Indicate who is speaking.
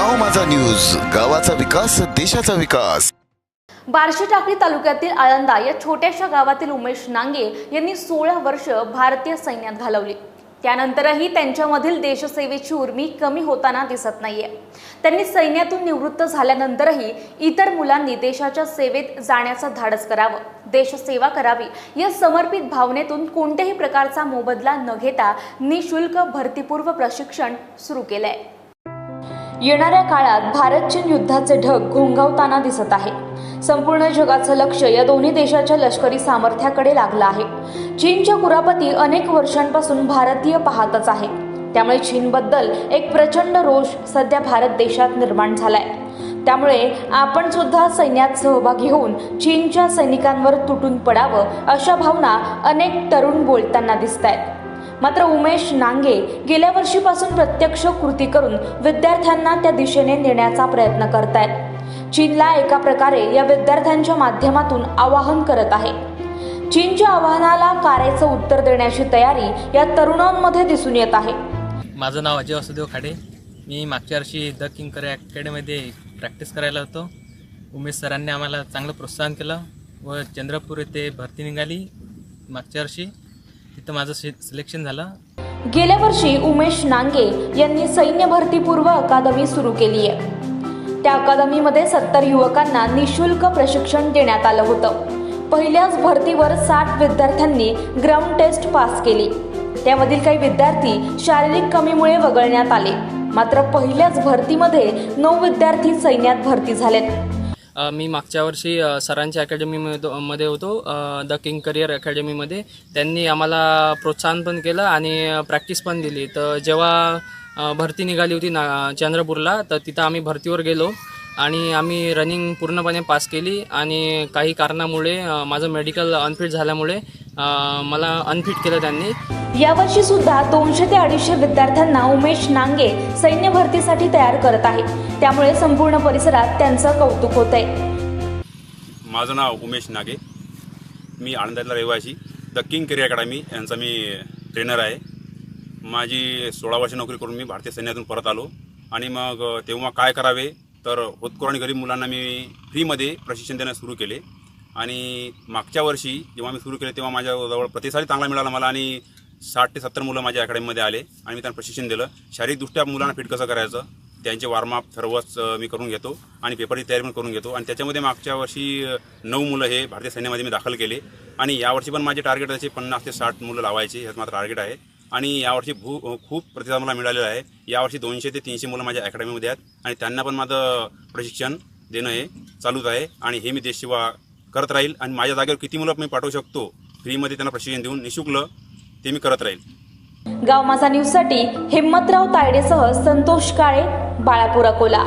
Speaker 1: गाव माझा न्यूज, गावाचा विकास देशाचा विकास।
Speaker 2: बार्शी टाकळी तालुक्यातील आळंदा या छोट्याशा गावातील उमेश नांगे यांनी 16 वर्ष भारतीय सैन्यात घालवली। त्यानंतरही त्यांच्यामधील देशसेवेची उर्मी कमी होताना दिसत नाहीये। त्यांनी सैन्यातून निवृत्त झाल्यानंतरही इतर मुलांनी देशाच्या सेवेत जाण्याचं धाडस करावं, देशसेवा करावी या समर्पित भावनेतून कोणत्याही प्रकारचा मोबदला न घेता निशुल्क भरतीपूर्व प्रशिक्षण सुरू केलंय। येणाऱ्या काळात भारत चीन युद्धाचे ढग घोंघावताना दिसत आहे। संपूर्ण जगाचं लक्ष या दोन्ही देशाच्या लष्करी सामर्थ्याकडे लागलं आहे। चीनच्या कुरापती अनेक वर्षांपासून भारतीय पाहतच आहे। त्यामुळे चीनबद्दल एक प्रचंड रोष सध्या भारत देशात निर्माण झालाय। त्यामुळे आपण सुद्धा सैन्यात सहभागी होऊन चीनच्या सैनिकांवर तुटून पडावं अशा भावना अनेक तरुण बोलताना दिसतायत। मात्र उमेश नांगे गेल्या वर्षीपासून प्रत्यक्ष कृती करून विद्यार्थ्यांना त्या दिशेने नेण्याचा प्रयत्न करतायत। चीनला एका प्रकारे या विद्यार्थ्यांच्या माध्यमातून आवाहन करत आहे। चीनच्या आवाहनाला कारेचं उत्तर देण्याची तयारी या तरुणांमध्ये दिसून येत आहे।
Speaker 3: माझं नाव अजय वासुदेव खाडे। मी मागच्या वर्षी द किंग करियर अकॅडमीमध्ये प्रॅक्टिस करायला होतो। उमेश सरांनी आम्हाला चांगलं प्रोत्साहन केलं व चंद्रपूर येथे भरती निघाली मागच्या वर्षी, तिथं माझं सिलेक्शन झालं।
Speaker 2: गेल्या वर्षी उमेश नांगे यांनी सैन्य भरतीपूर्व अकादमी सुरू केली आहे। त्या अकादमीमध्ये 70 युवकांना निशुल्क प्रशिक्षण देण्यात आलं होतं। पहिल्याच भरतीवर 60 विद्यार्थ्यांनी ग्राउंड टेस्ट पास केली। त्यामधील काही विद्यार्थी शारीरिक कमीमुळे वगळण्यात आले। मात्र पहिल्याच भरतीमध्ये 9 विद्यार्थी सैन्यात भरती झालेत।
Speaker 3: मी मागच्या वर्षी सरांच्या अकॅडमीमध्ये होतो, द किंग करियर अकॅडमीमध्ये। त्यांनी आम्हाला प्रोत्साहन पण केलं आणि प्रॅक्टिस पण दिली। तर जेव्हा भरती निघाली होती चंद्रपूरला, तर तिथं आम्ही भरतीवर गेलो आणि आम्ही रनिंग पूर्णपणे पास केली। आणि काही कारणामुळे माझं मेडिकल अनफिट झाल्यामुळे मला अनफिट केलं त्यांनी।
Speaker 2: यावर्षी सुद्धा 200 ते 250 विद्यार्थ्यांना उमेश नांगे सैन्य भरतीसाठी तयार करत आहे। त्यामुळे संपूर्ण परिसरात त्यांचं कौतुक होतंय।
Speaker 4: माझं नाव उमेश नागे, मी आळंदातला रहिवासी, द किंग करियर अकॅडमी यांचा मी ट्रेनर आहे। माझी 16 वर्ष नोकरी करून मी भारतीय सैन्यातून परत आलो आणि मग तेव्हा काय करावे तर होतकरू आणि गरीब मुलांना मी फ्रीमध्ये प्रशिक्षण देणं सुरू केले। आणि मागच्या वर्षी जेव्हा मी सुरू केले तेव्हा माझ्याजवळ प्रतिसाद चांगला मिळाला मला आणि 60 ते 70 मुलं माझ्या अकॅडमीमध्ये आले आणि मी त्यांना प्रशिक्षण दिलं। शारीरिकदृष्ट्या मुलांना फिट कसं करायचं, त्यांचे वॉर्मअप सर्वच मी करून घेतो आणि पेपरची तयारी पण करून घेतो। आणि त्याच्यामध्ये मागच्या वर्षी 9 मुलं हे भारतीय सैन्यामध्ये मी दाखल केले आणि यावर्षी पण माझे टार्गेट त्याचे 50 ते 60 मुलं लावायचे, हेच माझं टार्गेट आहे। आणि यावर्षी खूप प्रतिसाद मला मिळालेला आहे। यावर्षी 200 ते 300 मुलं माझ्या अकॅडमीमध्ये आहेत आणि त्यांना पण माझं प्रशिक्षण देणं हे चालूच आहे आणि हे मी देशसेवा करत राहील। आणि माझ्या जागेवर किती मुलं मी पाठवू शकतो फ्रीमध्ये त्यांना प्रशिक्षण देऊन निशुल्क, ते मी करत राहील।
Speaker 2: गाव माझा न्यूजसाठी हिम्मतराव तायडेसह संतोष काळे, बाळापूर, अकोला।